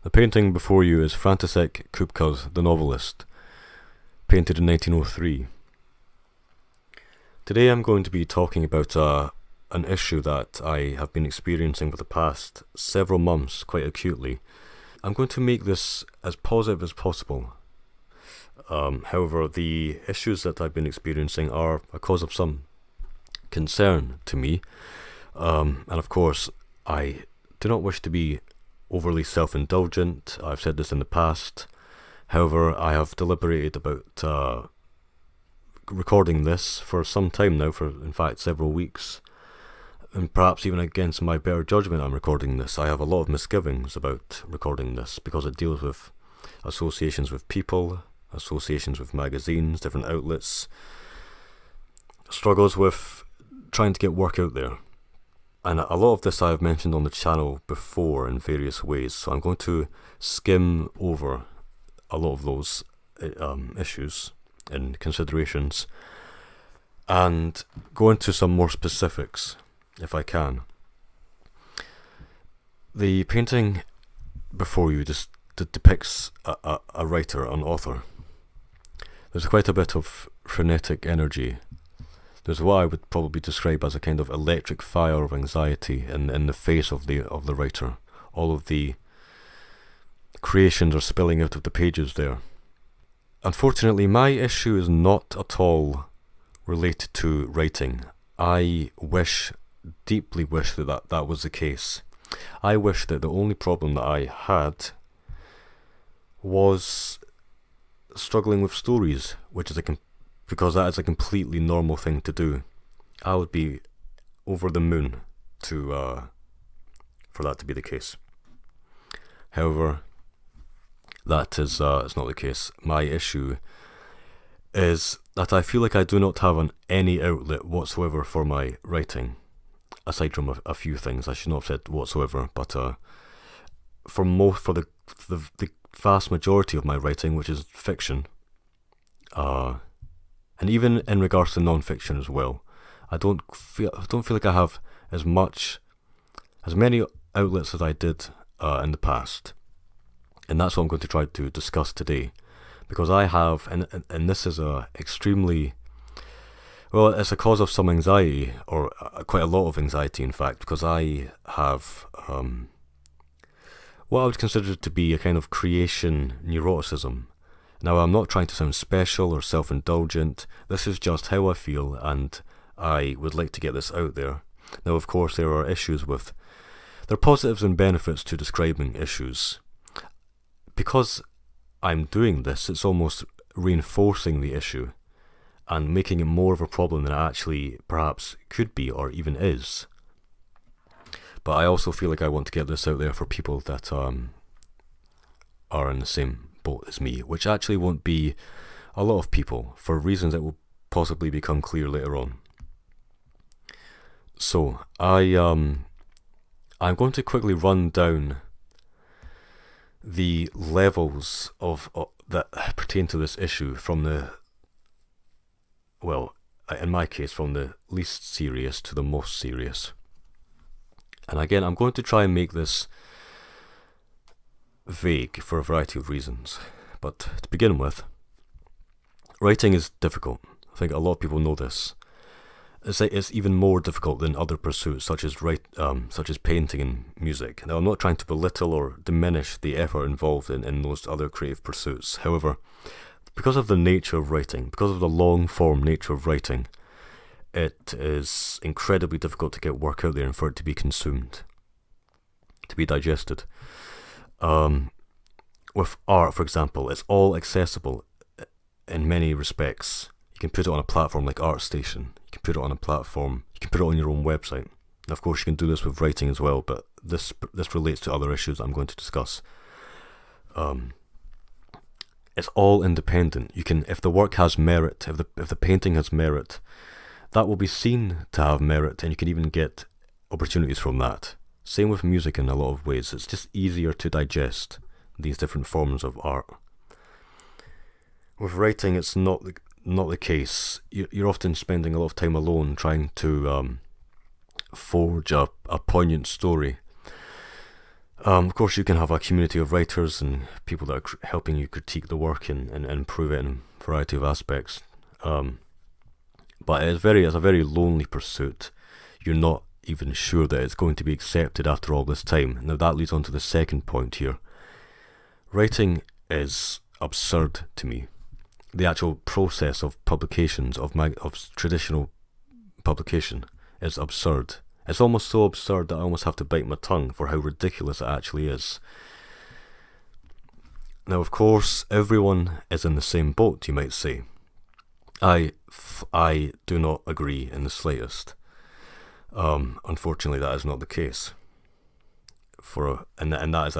The painting before you is František Kupka's The Novelist, painted in 1903. Today I'm going to be talking about an issue that I have been experiencing for the past several months quite acutely. I'm going to make this as positive as possible. However, the issues that I've been experiencing are a cause of some concern to me. And of course, I do not wish to be overly self-indulgent. I've said this in the past. However, I have deliberated about recording this for some time now, for in fact several weeks. And perhaps even against my better judgment I'm recording this. I have a lot of misgivings about recording this because it deals with associations with people, associations with magazines, different outlets, struggles with trying to get work out there. And a lot of this I've mentioned on the channel before in various ways, so I'm going to skim over a lot of those issues and considerations and go into some more specifics if I can. The painting before you just depicts a writer, an author. There's quite a bit of frenetic energy. There's what I would probably describe as a kind of electric fire of anxiety in the face of the writer. All of the creations are spilling out of the pages there. Unfortunately, my issue is not at all related to writing. I deeply wish that was the case. I wish that the only problem that I had was struggling with stories, which is because that is a completely normal thing to do. I would be over the moon for that to be the case. However, that is it's not the case. My issue is that I feel like I do not have any outlet whatsoever for my writing, aside from a few things. I should not have said whatsoever, but for the vast majority of my writing, which is fiction, and even in regards to non-fiction as well, I don't feel like I have as many outlets as I did in the past, and that's what I'm going to try to discuss today, because I have, and this is it's a cause of some anxiety, or quite a lot of anxiety in fact, because I have what I would consider to be a kind of creation neuroticism. Now, I'm not trying to sound special or self-indulgent. This is just how I feel, and I would like to get this out there. Now, of course, there are positives and benefits to describing issues. Because I'm doing this, it's almost reinforcing the issue and making it more of a problem than it actually perhaps could be or even is. But I also feel like I want to get this out there for people that are in the same boat as me, which actually won't be a lot of people, for reasons that will possibly become clear later on. So I'm going to quickly run down the levels of that pertain to this issue from in my case, from the least serious to the most serious. And again, I'm going to try and make this vague for a variety of reasons. But to begin with, writing is difficult. I think a lot of people know this. It's even more difficult than other pursuits such as painting and music. Now, I'm not trying to belittle or diminish the effort involved in those other creative pursuits. However, because of the nature of writing, because of the long-form nature of writing, it is incredibly difficult to get work out there and for it to be consumed, to be digested. With art, for example, it's all accessible in many respects. You can put it on a platform like ArtStation. You can put it on a platform. You can put it on your own website. And of course, you can do this with writing as well. But this relates to other issues I'm going to discuss. It's all independent. You can, if the work has merit, if the painting has merit, that will be seen to have merit, and you can even get opportunities from that. Same with music in a lot of ways. It's just easier to digest these different forms of art. With writing, it's not the case. You're often spending a lot of time alone trying to forge a poignant story. Of course, you can have a community of writers and people that are helping you critique the work and improve it in a variety of aspects. But it's a very lonely pursuit. You're not even sure that it's going to be accepted after all this time. Now that leads on to the second point here. Writing is absurd to me. The actual process of publications, of traditional publication, is absurd. It's almost so absurd that I almost have to bite my tongue for how ridiculous it actually is. Now, of course, everyone is in the same boat, you might say. I do not agree in the slightest. Unfortunately, that is not the case. And that is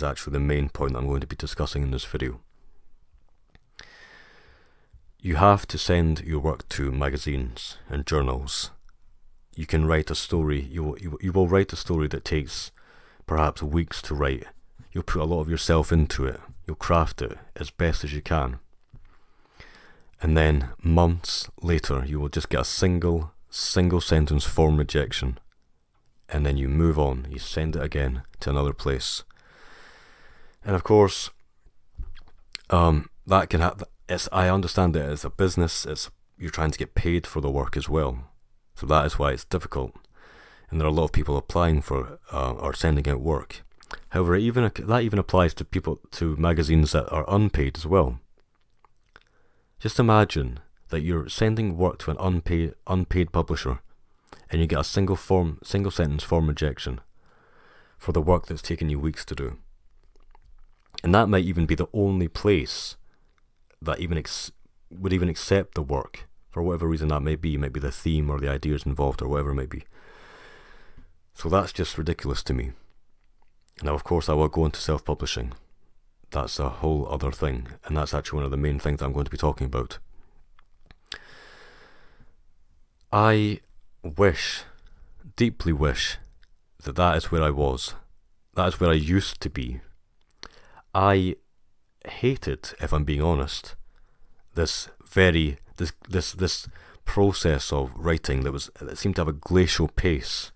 actually the main point I'm going to be discussing in this video. You have to send your work to magazines and journals. You can write a story. You will write a story that takes perhaps weeks to write. You'll put a lot of yourself into it. You'll craft it as best as you can. And then months later, you will just get a single sentence form rejection. And then you move on. You send it again to another place. And of course, that can happen. I understand that it's a business. You're trying to get paid for the work as well. So that is why it's difficult. And there are a lot of people applying for or sending out work. However, that even applies to magazines that are unpaid as well. Just imagine that you're sending work to an unpaid publisher, and you get a single sentence form rejection for the work that's taken you weeks to do. And that might even be the only place that would even accept the work, for whatever reason that may be. Maybe the theme or the ideas involved or whatever it may be. So that's just ridiculous to me. Now, of course, I will go into self-publishing. That's a whole other thing, and that's actually one of the main things that I'm going to be talking about. I deeply wish, that is where I was. That is where I used to be. I hated, if I'm being honest, this process of writing that seemed to have a glacial pace.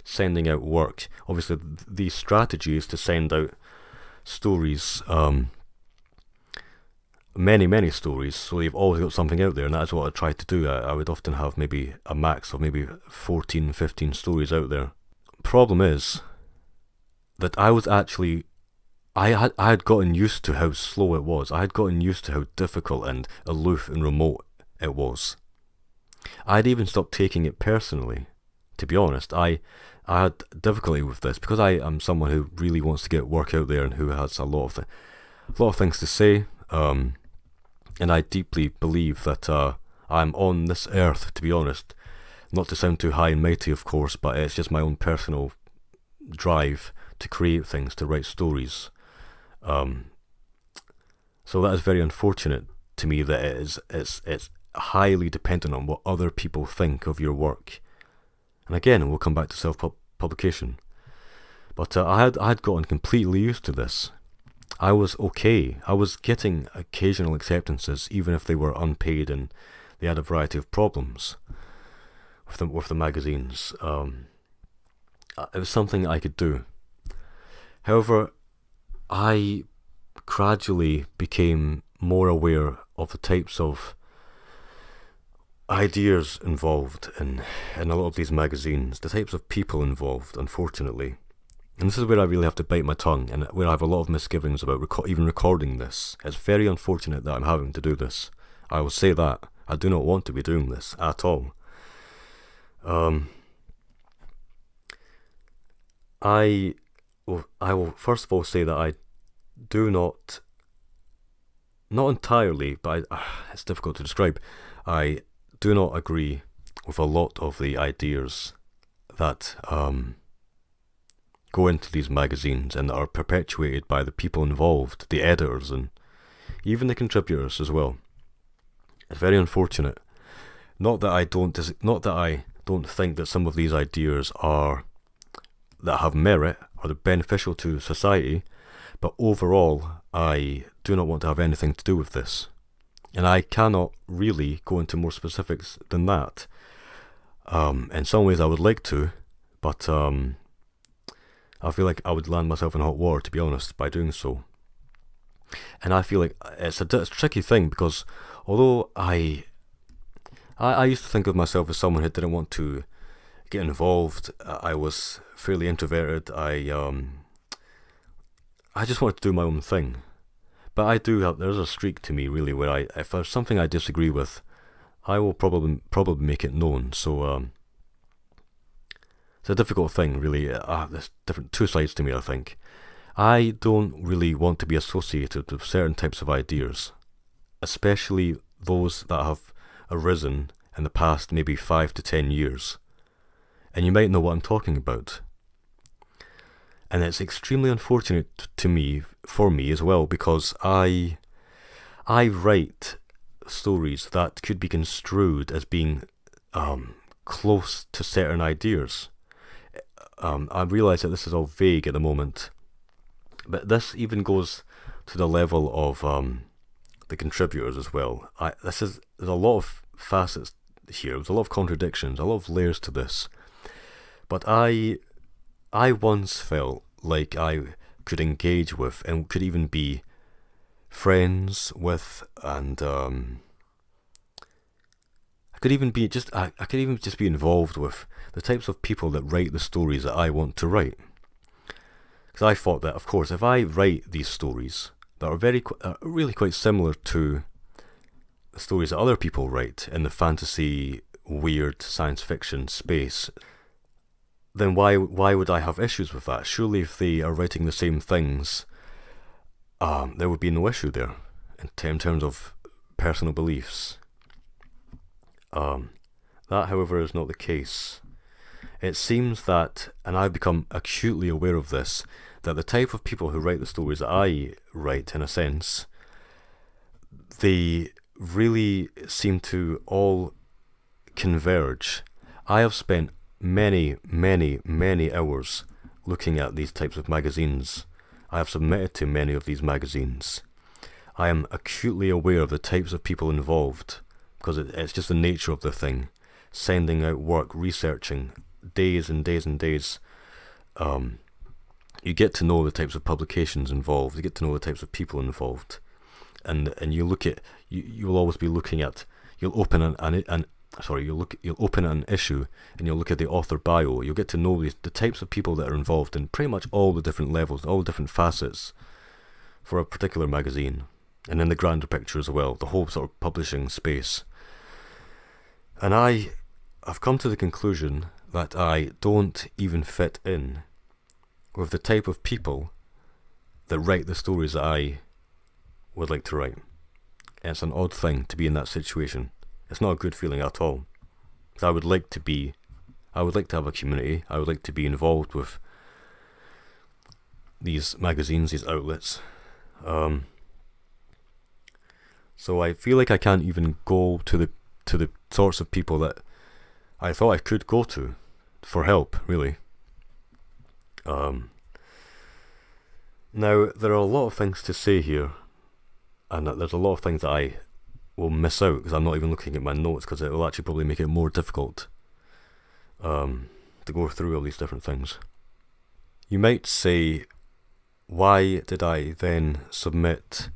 Sending out work. Obviously, the strategy is to send out stories, many stories, so you've always got something out there, and that's what I tried to do. I would often have maybe a max of maybe 14, 15 stories out there. Problem is that I had gotten used to how slow it was. I had gotten used to how difficult and aloof and remote it was. I had even stopped taking it personally, to be honest. I had difficulty with this because I am someone who really wants to get work out there and who has a lot of things to say. And I deeply believe that I'm on this earth, to be honest. Not to sound too high and mighty, of course, but it's just my own personal drive to create things, to write stories. So that is very unfortunate to me that it's highly dependent on what other people think of your work. And again, we'll come back to self-publication. But I had gotten completely used to this. I was okay. I was getting occasional acceptances, even if they were unpaid and they had a variety of problems with the magazines. It was something I could do. However, I gradually became more aware of the types of ideas involved in a lot of these magazines, the types of people involved, unfortunately. And this is where I really have to bite my tongue, and where I have a lot of misgivings about even recording this. It's very unfortunate that I'm having to do this. I will say that. I do not want to be doing this at all. I will first of all say that I do not entirely, but it's difficult to describe. I do not agree with a lot of the ideas that go into these magazines and are perpetuated by the people involved, the editors and even the contributors as well. It's very unfortunate. Not that I don't think that some of these ideas that have merit or they're beneficial to society, but overall I do not want to have anything to do with this. And I cannot really go into more specifics than that. In some ways I would like to, but I feel like I would land myself in hot water, to be honest, by doing so. And I feel like it's a tricky thing, because although I used to think of myself as someone who didn't want to get involved, I was fairly introverted. I just wanted to do my own thing. But there's a streak to me, really, where if there's something I disagree with, I will probably make it known. So it's a difficult thing, really. There's two sides to me, I think. I don't really want to be associated with certain types of ideas, especially those that have arisen in the past maybe 5 to 10 years. And you might know what I'm talking about. And it's extremely unfortunate for me as well, because I write stories that could be construed as being close to certain ideas. I realise that this is all vague at the moment, but this even goes to the level of the contributors as well. There's a lot of facets here. There's a lot of contradictions, a lot of layers to this. But I once felt like I could engage with and could even be friends with, and I could even just be involved with the types of people that write the stories that I want to write. Because I thought that, of course, if I write these stories that are really quite similar to the stories that other people write in the fantasy, weird science fiction space, then why would I have issues with that? Surely if they are writing the same things, there would be no issue there in terms of personal beliefs. That, however, is not the case. It seems that, and I've become acutely aware of this, that the type of people who write the stories that I write, in a sense, they really seem to all converge. I have spent many hours looking at these types of magazines. I have submitted to many of these magazines. I am acutely aware of the types of people involved, because it's just the nature of the thing. Sending out work, researching, days and days and days. You get to know the types of publications involved. You get to know the types of people involved, and you look at you will always be looking at. You'll open you'll open an issue and you'll look at the author bio. You'll get to know the types of people that are involved in pretty much all the different levels, all the different facets for a particular magazine, and in the grander picture as well, the whole sort of publishing space. And I've come to the conclusion that I don't even fit in with the type of people that write the stories that I would like to write. And it's an odd thing to be in that situation. It's not a good feeling at all. I would like to have a community. I would like to be involved with these magazines, these outlets. So I feel like I can't even go to the sorts of people that I thought I could go to for help, really. Now, there are a lot of things to say here, and there's a lot of things that I will miss out because I'm not even looking at my notes, because it will actually probably make it more difficult to go through all these different things. You might say, why did I then submit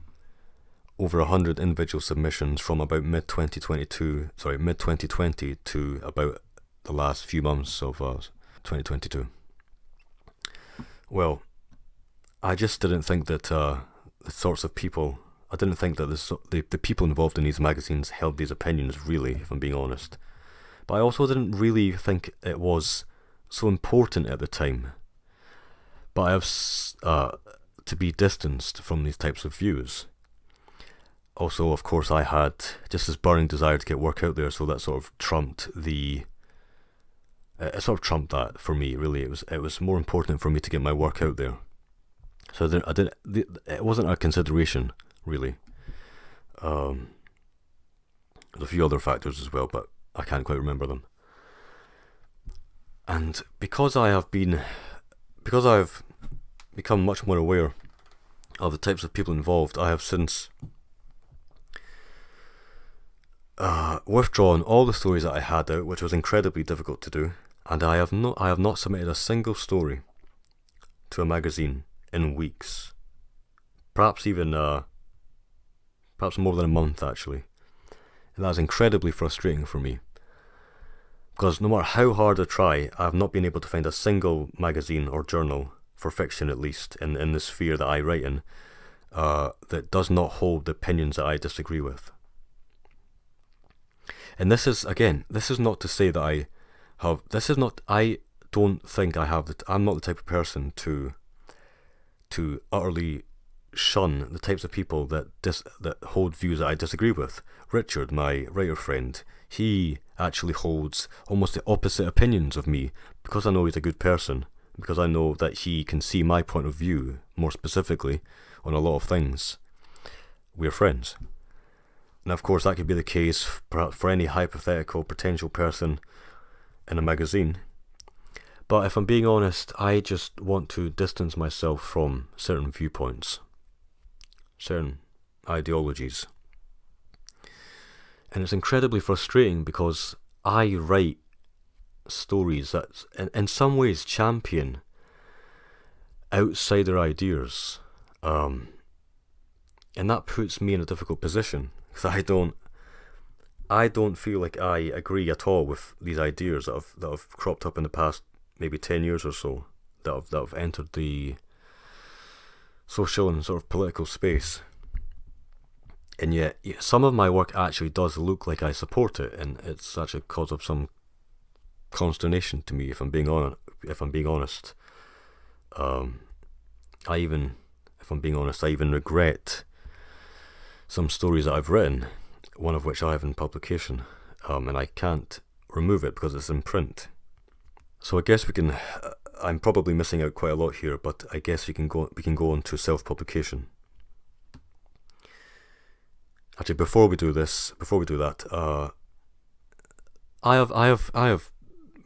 over 100 individual submissions from about mid-2020 to about the last few months of 2022? Well, I just didn't think that the sorts of people, I didn't think that the people involved in these magazines held these opinions, really, if I'm being honest. But I also didn't really think it was so important at the time. But I have to be distanced from these types of views. Also, of course, I had just this burning desire to get work out there, so that sort of trumped that for me. Really, it was more important for me to get my work out there. So it wasn't a consideration, really. There's a few other factors as well, but I can't quite remember them. And because I have become much more aware of the types of people involved, I have since withdrawn all the stories that I had out, which was incredibly difficult to do, and I have not submitted a single story to a magazine in weeks, perhaps even perhaps more than a month actually. And that's incredibly frustrating for me, because no matter how hard I try, I have not been able to find a single magazine or journal, for fiction at least, in the sphere that I write in, that does not hold the opinions that I disagree with. And this is, again, this is not to say that I don't think I have, I'm not the type of person to utterly shun the types of people that hold views that I disagree with. Richard, my writer friend, he actually holds almost the opposite opinions of me, because I know he's a good person, because I know that he can see my point of view more specifically on a lot of things. We're friends. Now, of course, that could be the case perhaps for any hypothetical potential person in a magazine. But if I'm being honest, I just want to distance myself from certain viewpoints, certain ideologies. And it's incredibly frustrating because I write stories that in some ways champion outsider ideas. And that puts me in a difficult position, because I don't feel like I agree at all with these ideas that have cropped up in the past maybe 10 years or so, that have entered the social and sort of political space. And yet some of my work actually does look like I support it, and it's actually cause of some consternation to me, if I'm being honest. I even regret some stories that I've written, one of which I have in publication, and I can't remove it because it's in print. So I guess I'm probably missing out quite a lot here, but I guess we can go on to self-publication. Actually, before we do that, I have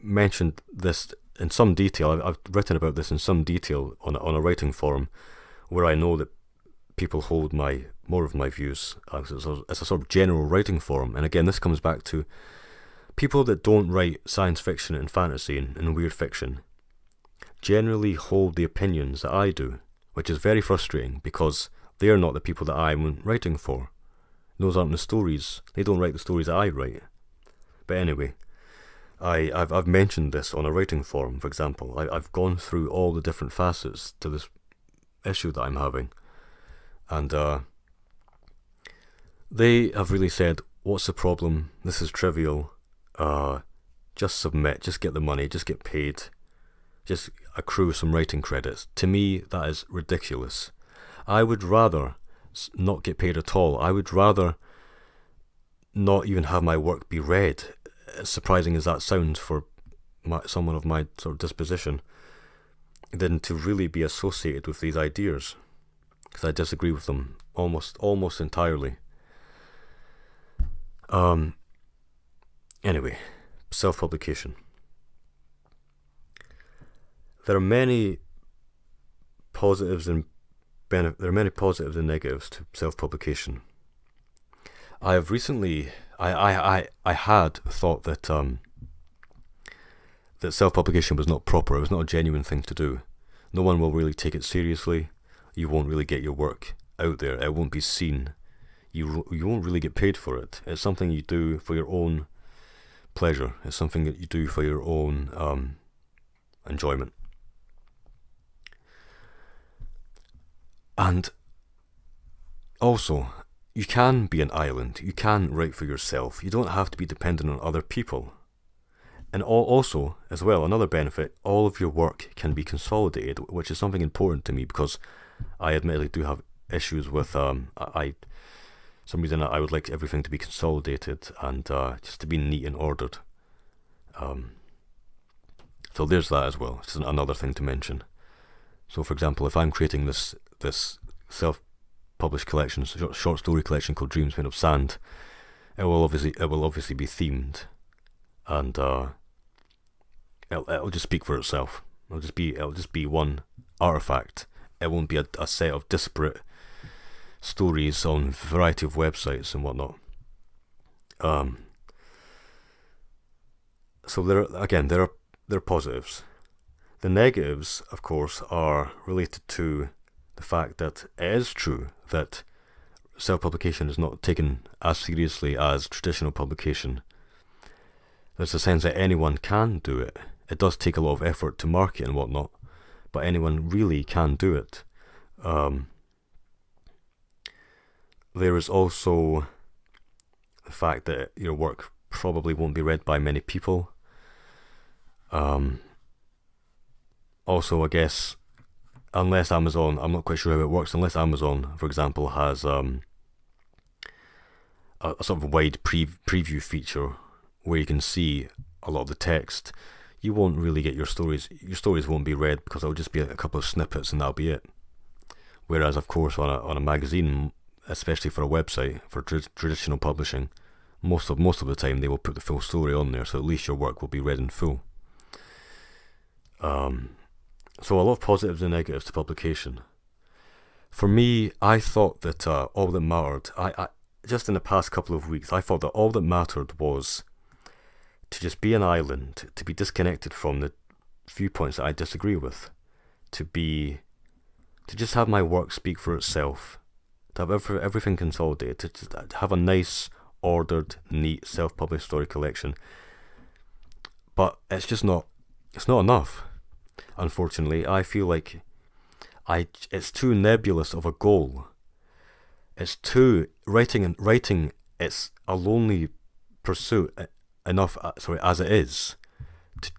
mentioned this in some detail. I've written about this in some detail on a writing forum, where I know that people hold more of my views. It's a sort of general writing forum, and again, this comes back to people that don't write science fiction and fantasy and weird fiction generally hold the opinions that I do, which is very frustrating, because they are not the people that I'm writing for. Those aren't the stories. They don't write the stories that I write. But anyway, I've mentioned this on a writing forum, for example. I've gone through all the different facets to this issue that I'm having, and they have really said, "What's the problem? This is trivial. Just submit. Just get the money. Just get paid. Just accrue some writing credits." To me, that is ridiculous. I would rather not get paid at all. I would rather not even have my work be read, as surprising as that sounds for someone of my sort of disposition, than to really be associated with these ideas, because I disagree with them almost entirely. Anyway, self-publication. There are many positives and negatives to self-publication. I have recently, I had thought that that self-publication was not proper. It was not a genuine thing to do. No one will really take it seriously. You won't really get your work out there. It won't be seen. You won't really get paid for it. It's something you do for your own pleasure. It's something that you do for your own enjoyment. And also, you can be an island. You can write for yourself. You don't have to be dependent on other people. And also, as well, another benefit, all of your work can be consolidated, which is something important to me, because I admittedly do have issues with, some reason I would like everything to be consolidated and just to be neat and ordered. So there's that as well. It's another thing to mention. So, for example, if I'm creating this self-published collection, short story collection called Dreams Made of Sand, it will obviously be themed, and it'll just speak for itself. It'll just be one artifact. It won't be a set of disparate stories on a variety of websites and whatnot. So there are positives. The negatives, of course, are related to the fact that it is true that self-publication is not taken as seriously as traditional publication. There's a sense that anyone can do it. It does take a lot of effort to market and whatnot, but anyone really can do it. There is also the fact that your work probably won't be read by many people. Also, I guess, unless Amazon, I'm not quite sure how it works, unless Amazon, for example, has a sort of wide preview feature where you can see a lot of the text, you won't really get your stories won't be read because it'll just be a couple of snippets and that'll be it. Whereas, of course, on a magazine, especially for a website, for traditional publishing, most of the time they will put the full story on there, so at least your work will be read in full. So a lot of positives and negatives to publication. For me, I thought that all that mattered, I just in the past couple of weeks, I thought that all that mattered was to just be an island, to be disconnected from the viewpoints that I disagree with, to just have my work speak for itself, to have everything consolidated, to just have a nice, ordered, neat, self-published story collection. But it's not enough. Unfortunately, I feel like it's too nebulous of a goal. It's too writing. It's a lonely pursuit enough. As it is,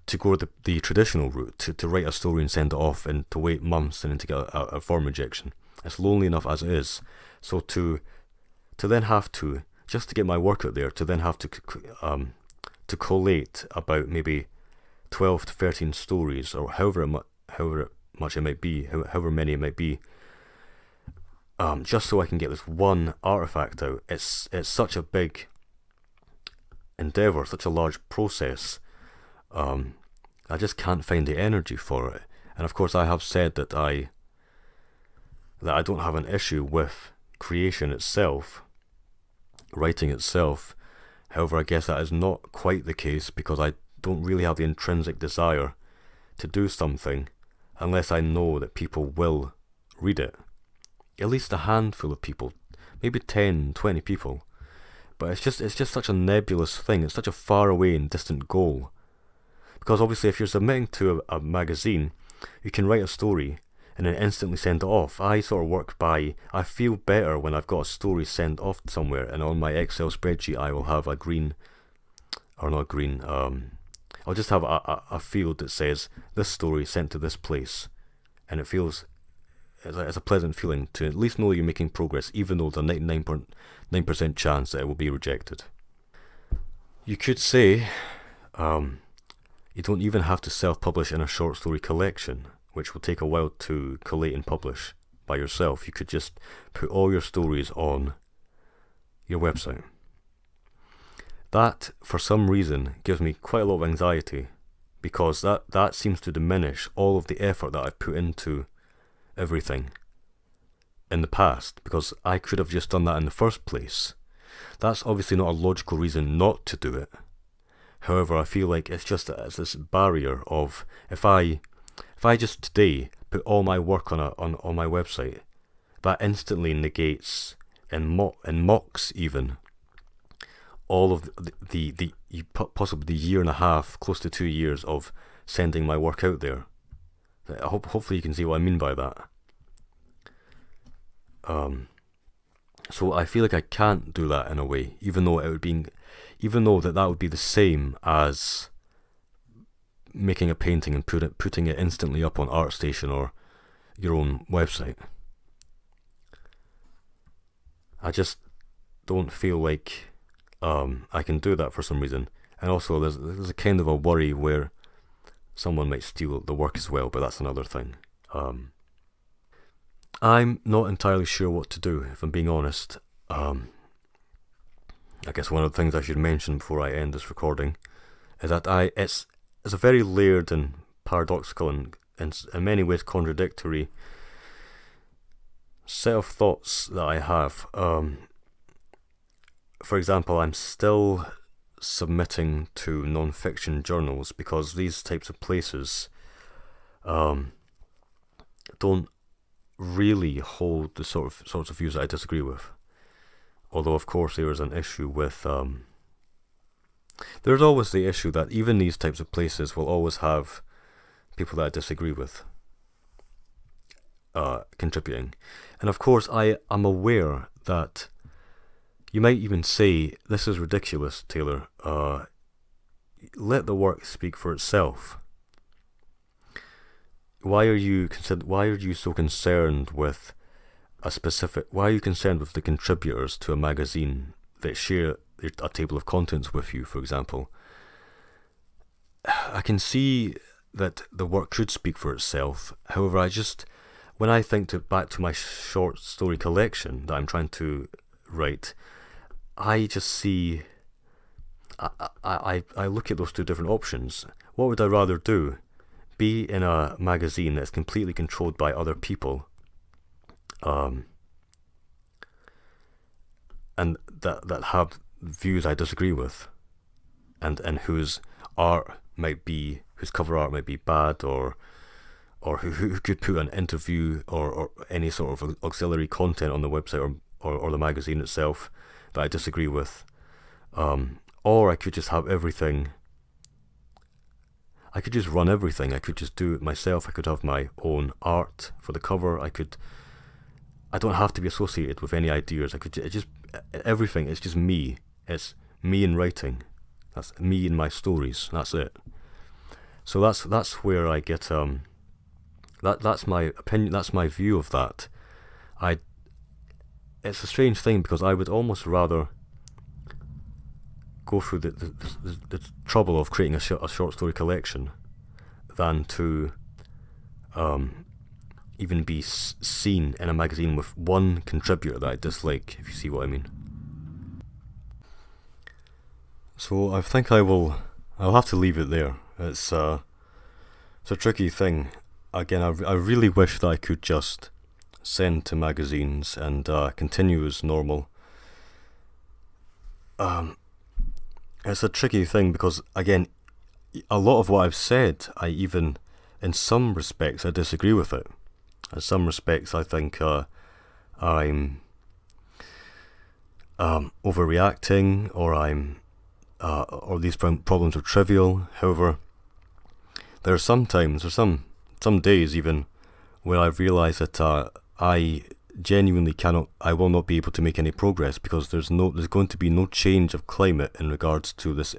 to go the traditional route, to write a story and send it off, and to wait months and then to get a form rejection. It's lonely enough as it is. So to then have to, just to get my work out there, to then have to collate about maybe 12 to 13 stories, or however much it might be, however many it might be, just so I can get this one artifact out. It's such a big endeavour, such a large process. I just can't find the energy for it. And of course, I have said that I don't have an issue with creation itself, writing itself. However, I guess that is not quite the case, because I don't really have the intrinsic desire to do something unless I know that people will read it. At least a handful of people, maybe 10, 20 people. But it's just such a nebulous thing. It's such a far away and distant goal. Because obviously if you're submitting to a magazine, you can write a story and then instantly send it off. I sort of work by, I feel better when I've got a story sent off somewhere, and on my Excel spreadsheet I will have I'll just have a field that says this story sent to this place, and it feels, it's a pleasant feeling to at least know you're making progress, even though there's a 99.9% chance that it will be rejected. You could say you don't even have to self-publish in a short story collection, which will take a while to collate and publish by yourself. You could just put all your stories on your website. That, for some reason, gives me quite a lot of anxiety, because that seems to diminish all of the effort that I've put into everything in the past, because I could have just done that in the first place. That's obviously not a logical reason not to do it. However, I feel like it's this barrier of, if I just today put all my work on my website, that instantly negates and mocks even all of possibly the year and a half, close to 2 years of sending my work out there. Hopefully you can see what I mean by that. So I feel like I can't do that in a way, even though that would be the same as making a painting and putting it instantly up on ArtStation or your own website. I just don't feel like I can do that for some reason. And also there's a kind of a worry where someone might steal the work as well, but that's another thing. I'm not entirely sure what to do, if I'm being honest. I guess one of the things I should mention before I end this recording is that it's a very layered and paradoxical and in many ways contradictory set of thoughts that I have. For example, I'm still submitting to non-fiction journals because these types of places don't really hold the sorts of views that I disagree with. Although, of course, there is an issue with there's always the issue that even these types of places will always have people that I disagree with contributing. And of course, I am aware that you might even say, this is ridiculous, Taylor. Let the work speak for itself. Why are you so concerned with why are you concerned with the contributors to a magazine that share a table of contents with you, for example? I can see that the work should speak for itself. However, when I think back to my short story collection that I'm trying to write, I just see, I look at those two different options. What would I rather do? Be in a magazine that's completely controlled by other people, and that have views I disagree with, and whose cover art might be bad, or who could put an interview or any sort of auxiliary content on the website or the magazine itself that I disagree with, or I could just have everything. I could just run everything. I could just do it myself. I could have my own art for the cover. I don't have to be associated with any ideas. Everything. It's just me. It's me in writing. That's me in my stories. That's it. So that's where I get that's my opinion. That's my view of that. It's a strange thing because I would almost rather go through the trouble of creating a short story collection than to even be seen in a magazine with one contributor that I dislike, if you see what I mean. So I think I'll have to leave it there. It's a tricky thing. Again, I really wish that I could just send to magazines and continue as normal. It's a tricky thing because, again, a lot of what I've said, in some respects, I disagree with it. In some respects, I think I'm overreacting, or these problems are trivial. However, there are some days even where I realise that I genuinely I will not be able to make any progress because there's going to be no change of climate in regards to the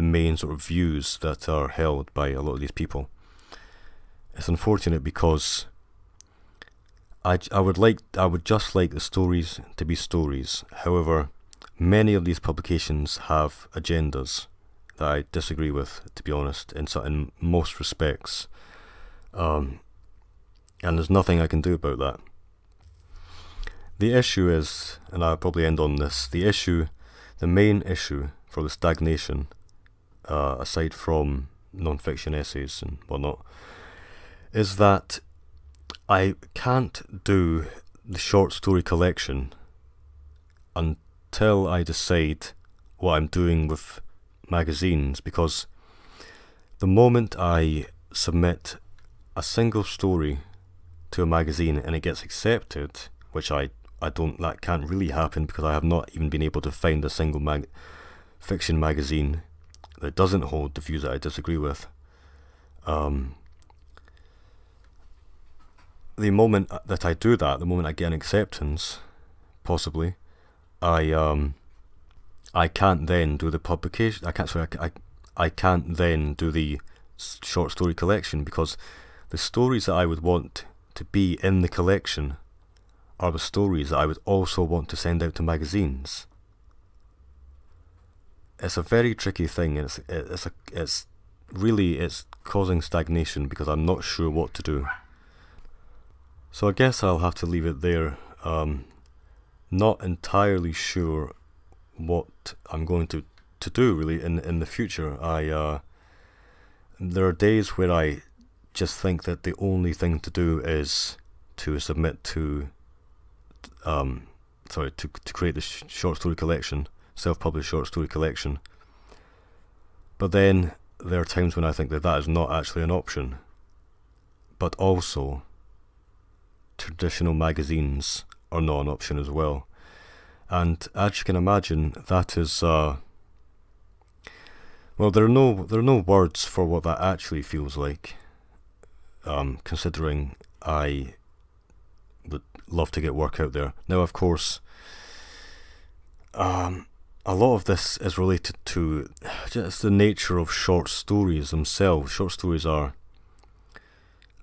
main sort of views that are held by a lot of these people. It's unfortunate because I would just like the stories to be stories. However, many of these publications have agendas that I disagree with, to be honest, in most respects. And there's nothing I can do about that. The issue is, and I'll probably end on this, the main issue for the stagnation, aside from non-fiction essays and whatnot, is that I can't do the short story collection until I decide what I'm doing with magazines, because the moment I submit a single story to a magazine and it gets accepted, which that can't really happen because I have not even been able to find a single fiction magazine that doesn't hold the views that I disagree with. The moment that I do that, the moment I get an acceptance, possibly, I can't then do the publication. I can't then do the short story collection because the stories that I would want to be in the collection are the stories that I would also want to send out to magazines. It's a very tricky thing, and it's causing stagnation because I'm not sure what to do. So I guess I'll have to leave it there. Not entirely sure what I'm going to do really in the future. There are days where I just think that the only thing to do is to submit to create the short story collection, self-published short story collection. But then there are times when I think that is not actually an option, but also traditional magazines are not an option as well. And as you can imagine, that is well, there are no words for what that actually feels like. Considering I would love to get work out there. Now, of course, a lot of this is related to just the nature of short stories themselves. Short stories are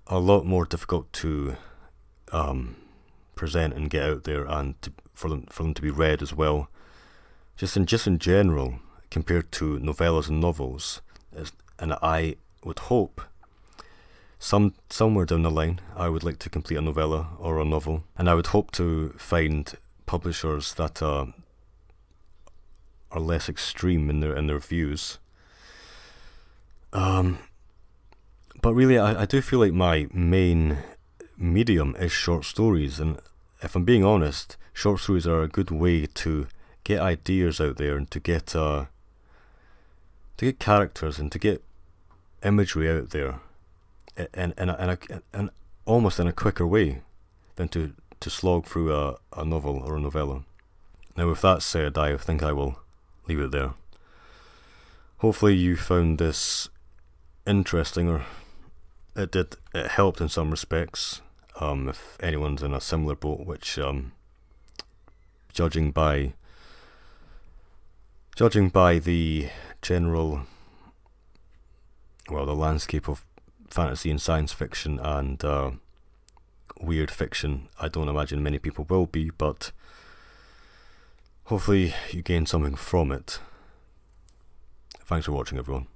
a lot more difficult to present and get out there, and for them to be read as well. Just in general, compared to novellas and novels, and I would hope somewhere down the line I would like to complete a novella or a novel, and I would hope to find publishers that are less extreme in their views. But really, I do feel like my main medium is short stories, and if I'm being honest, short stories are a good way to get ideas out there and to get characters and to get imagery out there, and almost in a quicker way than to slog through a novel or a novella. Now, with that said, I think I will leave it there. Hopefully you found this interesting, or it helped in some respects. If anyone's in a similar boat, which judging by the general, well, the landscape of fantasy and science fiction and weird fiction, I don't imagine many people will be, but hopefully you gain something from it. Thanks for watching, everyone.